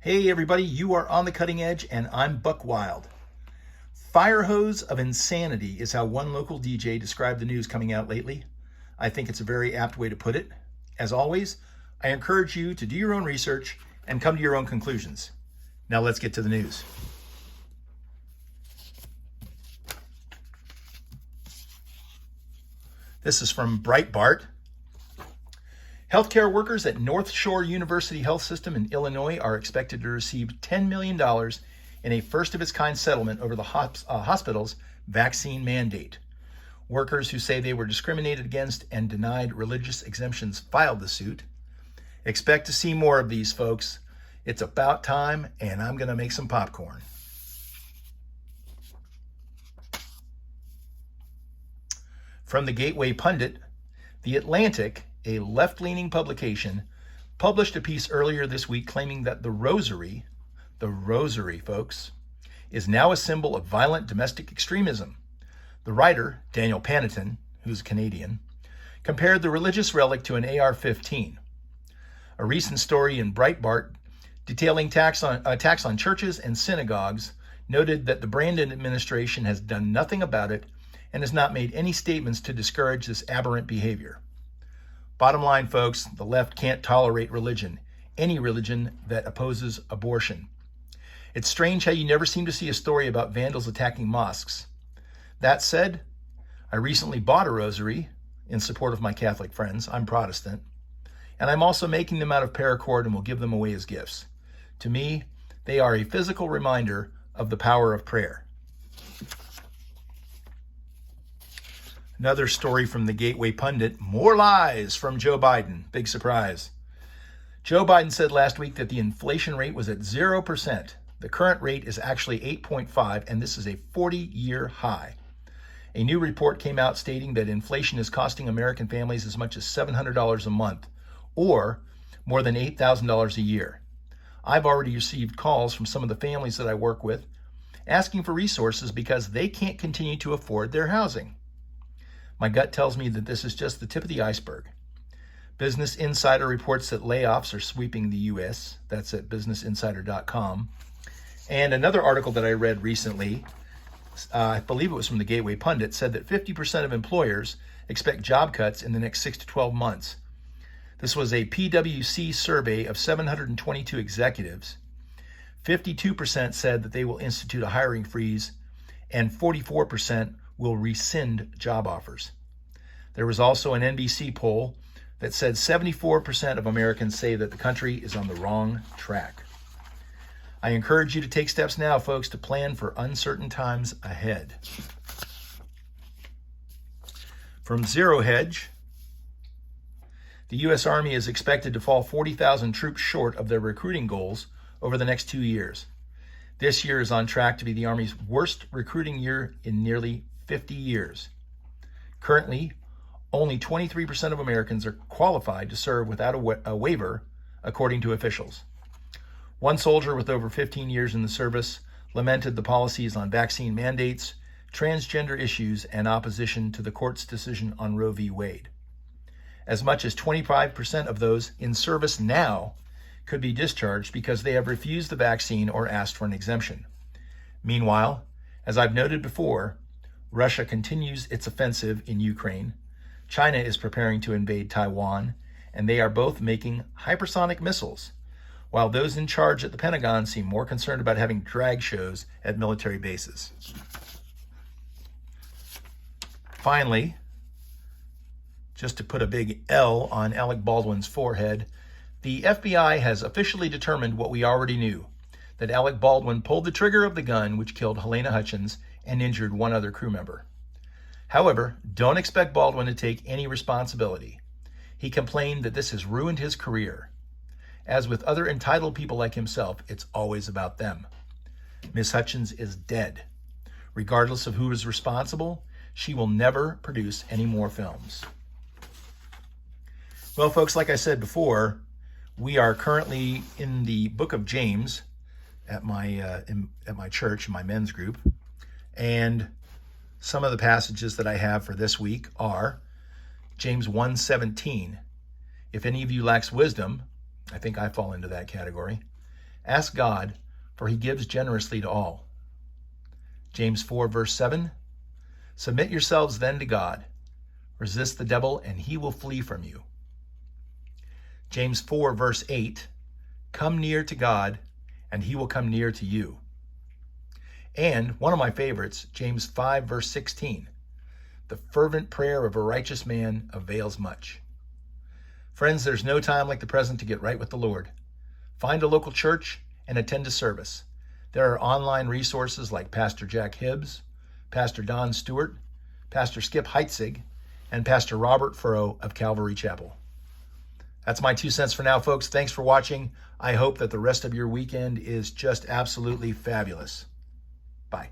Hey everybody, you are on the cutting edge and I'm Buck Wild. Fire hose of insanity is how one local DJ described the news coming out lately. I think it's a very apt way to put it. As always, I encourage you to do your own research and come to your own conclusions. Now let's get to the news. This is from Breitbart. Healthcare workers at North Shore University Health System in Illinois are expected to receive $10 million in a first-of-its-kind settlement over the hospital's vaccine mandate. Workers who say they were discriminated against and denied religious exemptions filed the suit. Expect to see more of these, folks. It's about time, and I'm going to make some popcorn. From the Gateway Pundit, The Atlantic, a left-leaning publication, published a piece earlier this week claiming that the rosary, folks, is now a symbol of violent domestic extremism. The writer, Daniel Panneton, who's Canadian, compared the religious relic to an AR-15. A recent story in Breitbart detailing attacks on churches and synagogues noted that the Brandon administration has done nothing about it and has not made any statements to discourage this aberrant behavior. Bottom line, folks, the left can't tolerate religion, any religion that opposes abortion. It's strange how you never seem to see a story about vandals attacking mosques. That said, I recently bought a rosary in support of my Catholic friends. I'm Protestant. And I'm also making them out of paracord and will give them away as gifts. To me, they are a physical reminder of the power of prayer. Another story from the Gateway Pundit, more lies from Joe Biden. Big surprise. Joe Biden said last week that the inflation rate was at 0%. The current rate is actually 8.5%, and this is a 40-year high. A new report came out stating that inflation is costing American families as much as $700 a month, or more than $8,000 a year. I've already received calls from some of the families that I work with asking for resources because they can't continue to afford their housing. My gut tells me that this is just the tip of the iceberg. Business Insider reports that layoffs are sweeping the U.S. That's at businessinsider.com. And another article that I read recently, I believe it was from the Gateway Pundit, said that 50% of employers expect job cuts in the next 6 to 12 months. This was a PwC survey of 722 executives. 52% said that they will institute a hiring freeze, and 44% will rescind job offers. There was also an NBC poll that said 74% of Americans say that the country is on the wrong track. I encourage you to take steps now, folks, to plan for uncertain times ahead. From Zero Hedge, the U.S. Army is expected to fall 40,000 troops short of their recruiting goals over the next 2 years. This year is on track to be the Army's worst recruiting year in nearly 50 years. Currently, only 23% of Americans are qualified to serve without a waiver, according to officials. One soldier with over 15 years in the service lamented the policies on vaccine mandates, transgender issues, and opposition to the court's decision on Roe v. Wade. As much as 25% of those in service now could be discharged because they have refused the vaccine or asked for an exemption. Meanwhile, as I've noted before, Russia continues its offensive in Ukraine. China is preparing to invade Taiwan, and they are both making hypersonic missiles, while those in charge at the Pentagon seem more concerned about having drag shows at military bases. Finally, just to put a big L on Alec Baldwin's forehead, the FBI has officially determined what we already knew, that Alec Baldwin pulled the trigger of the gun which killed Helena Hutchins and injured one other crew member. However, don't expect Baldwin to take any responsibility. He complained that this has ruined his career. As with other entitled people like himself, it's always about them. Miss Hutchins is dead. Regardless of who is responsible, she will never produce any more films. Well, folks, like I said before, we are currently in the book of James at my church, my men's group. And some of the passages that I have for this week are James 1:17. If any of you lacks wisdom, I think I fall into that category, Ask God, for he gives generously to all. James 4, verse 7, submit yourselves then to God. Resist the devil, and he will flee from you. James 4, verse 8, come near to God, and he will come near to you. And one of my favorites, James 5, verse 16, the fervent prayer of a righteous man avails much. Friends, there's no time like the present to get right with the Lord. Find a local church and attend a service. There are online resources like Pastor Jack Hibbs, Pastor Don Stewart, Pastor Skip Heitzig, and Pastor Robert Furrow of Calvary Chapel. That's my 2 cents for now, folks. Thanks for watching. I hope that the rest of your weekend is just absolutely fabulous. Bye.